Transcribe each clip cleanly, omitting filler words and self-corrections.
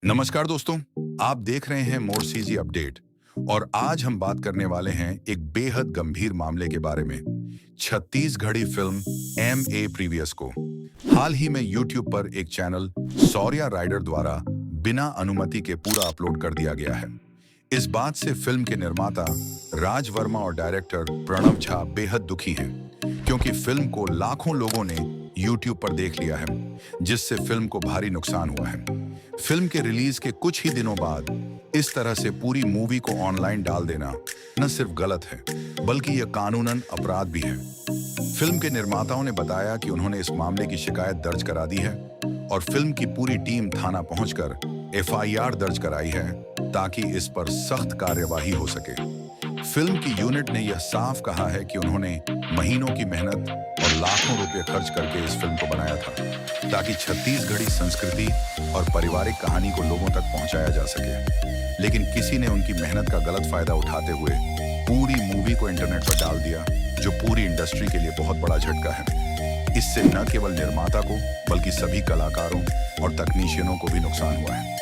नमस्कार दोस्तों, आप देख रहे हैं मोरसीजी अपडेट और आज हम बात करने वाले हैं एक बेहद गंभीर मामले के बारे में। छत्तीसगढ़ी फिल्म ए प्रीवियस को हाल ही में यूट्यूब पर एक चैनल सौर्या राइडर द्वारा बिना अनुमति के पूरा अपलोड कर दिया गया है। इस बात से फिल्म के निर्माता राज वर्मा और डायरेक्टर प्रणव झा बेहद दुखी हैं, क्योंकि फिल्म को लाखों लोगों ने यूट्यूब पर देख लिया है, जिससे फिल्म को भारी नुकसान हुआ है। फिल्म के रिलीज के कुछ ही दिनों बाद इस तरह से पूरी मूवी को ऑनलाइन डाल देना न सिर्फ गलत है, बल्कि यह कानूनन अपराध भी है। फिल्म के निर्माताओं ने बताया कि उन्होंने इस मामले की शिकायत दर्ज करा दी है और फिल्म की पूरी टीम थाना पहुंचकर एफआईआर दर्ज कराई है, ताकि इस पर सख्त कार्यवाही हो सके। फिल्म की यूनिट ने यह साफ कहा है कि उन्होंने महीनों की मेहनत और लाखों रुपए खर्च करके इस फिल्म को बनाया था, ताकि छत्तीसगढ़ी संस्कृति और पारिवारिक कहानी को लोगों तक पहुंचाया जा सके। लेकिन किसी ने उनकी मेहनत का गलत फायदा उठाते हुए पूरी मूवी को इंटरनेट पर डाल दिया, जो पूरी इंडस्ट्री के लिए बहुत बड़ा झटका है। इससे न केवल निर्माता को बल्कि सभी कलाकारों और तकनीशियनों को भी नुकसान हुआ है,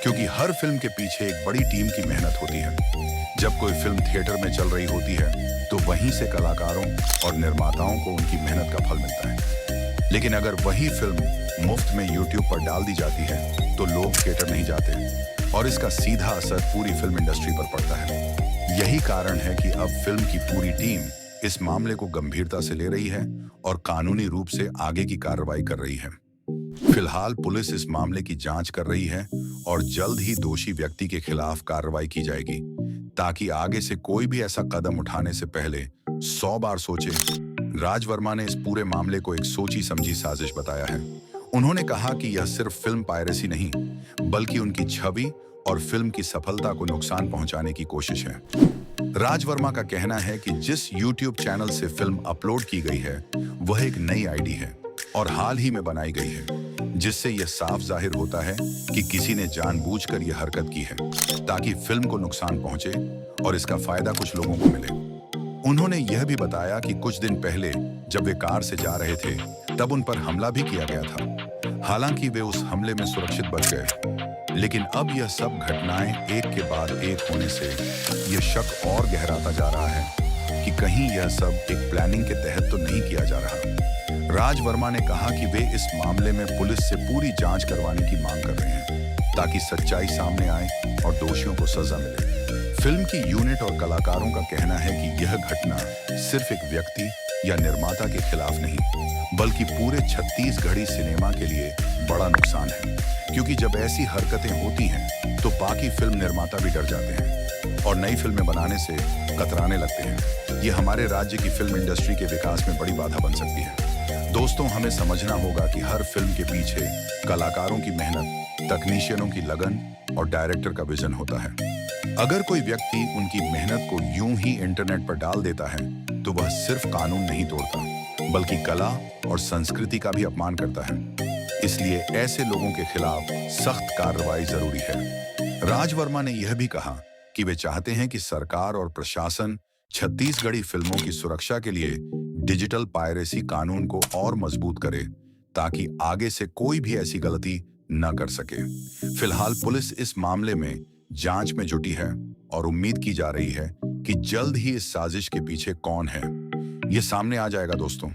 क्योंकि हर फिल्म के पीछे एक बड़ी टीम की मेहनत होती है। जब कोई फिल्म थिएटर में चल रही होती है तो वहीं से कलाकारों और निर्माताओं को उनकी मेहनत का फल मिलता है। लेकिन अगर वही फिल्म मुफ्त में यूट्यूब पर डाल दी जाती है तो लोग थिएटर नहीं जाते और इसका सीधा असर पूरी फिल्म इंडस्ट्री पर पड़ता है। यही कारण है कि अब फिल्म की पूरी टीम इस मामले को गंभीरता से ले रही है और कानूनी रूप से आगे की कार्रवाई कर रही है। फिलहाल पुलिस इस मामले की जांच कर रही है और जल्द ही दोषी व्यक्ति के खिलाफ कार्रवाई की जाएगी, ताकि आगे से कोई भी ऐसा कदम उठाने से पहले 100 बार सोचे। राज वर्मा ने इस पूरे मामले को एक सोची समझी साजिश बताया है। उन्होंने कहा कि यह सिर्फ फिल्म पायरेसी नहीं, बल्कि उनकी छवि और फिल्म की सफलता को नुकसान पहुंचाने की कोशिश है। राज वर्मा का कहना है कि जिस यूट्यूब चैनल से फिल्म अपलोड की गई है वह एक नई आईडी है और हाल ही में बनाई गई है, जिससे यह साफ जाहिर होता है कि किसी ने जानबूझकर यह हरकत की है, ताकि फिल्म को नुकसान पहुंचे और इसका फायदा कुछ लोगों को मिले। उन्होंने यह भी बताया कि कुछ दिन पहले जब वे कार से जा रहे थे तब उन पर हमला भी किया गया था। हालांकि वे उस हमले में सुरक्षित बच गए, लेकिन अब यह सब घटनाएं एक के बाद एक होने से यह शक और गहराता जा रहा है कि कहीं यह सब एक प्लानिंग के तहत तो नहीं किया जा रहा। राज वर्मा ने कहा कि वे इस मामले में पुलिस से पूरी जांच करवाने की मांग कर रहे हैं, ताकि सच्चाई सामने आए और दोषियों को सजा मिले। फिल्म की यूनिट और कलाकारों का कहना है कि यह घटना सिर्फ एक व्यक्ति या निर्माता के खिलाफ नहीं, बल्कि पूरे छत्तीसगढ़ी सिनेमा के लिए बड़ा नुकसान है, क्योंकि जब ऐसी हरकतें होती हैं तो बाकी फिल्म निर्माता भी डर जाते हैं और नई फिल्में बनाने से कतराने लगते हैं। ये हमारे राज्य की फिल्म इंडस्ट्री के विकास में बड़ी बाधा बन सकती है। दोस्तों, हमें समझना होगा कि हर फिल्म के पीछे कलाकारों की मेहनत, तकनीशियनों की लगन और डायरेक्टर का विजन होता है। अगर कोई व्यक्ति उनकी मेहनत को यूं ही इंटरनेट पर डाल देता है तो वह सिर्फ कानून नहीं तोड़ता, बल्कि कला और संस्कृति का भी अपमान करता है। इसलिए ऐसे लोगों के खिलाफ सख्त कार्रवाई जरूरी है। राज वर्मा ने यह भी कहा कि वे चाहते हैं कि सरकार और प्रशासन छत्तीसगढ़ी फिल्मों की सुरक्षा के लिए डिजिटल पायरेसी कानून को और मजबूत करे, ताकि आगे से कोई भी ऐसी गलती न कर सके। फिलहाल पुलिस इस मामले में जांच में जुटी है और उम्मीद की जा रही है कि जल्द ही इस साजिश के पीछे कौन है ये सामने आ जाएगा। दोस्तों,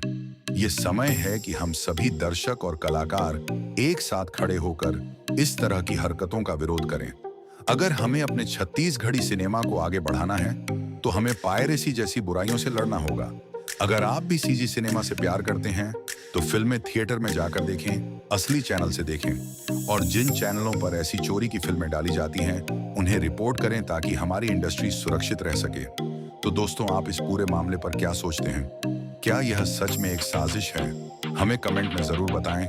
ये समय है कि हम सभी दर्शक और कलाकार एक साथ खड़े होकर इस तरह की हरकतों का विरोध करें। अगर हमें अपने छत्तीसगढ़ी सिनेमा को आगे बढ़ाना है तो हमें पायरेसी जैसी बुराइयों से लड़ना होगा। अगर आप भी सीजी सिनेमा से प्यार करते हैं तो फिल्में थिएटर में जाकर देखें, असली चैनल से देखें, और जिन चैनलों पर ऐसी चोरी की फिल्में डाली जाती हैं उन्हें रिपोर्ट करें, ताकि हमारी इंडस्ट्री सुरक्षित रह सके। तो दोस्तों, आप इस पूरे मामले पर क्या सोचते हैं? क्या यह सच में एक साजिश है? हमें कमेंट में जरूर बताएं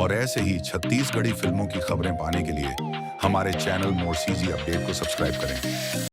और ऐसे ही छत्तीसगढ़ी फिल्मों की खबरें पाने के लिए हमारे चैनल मोरसीजी अपडेट को सब्सक्राइब करें।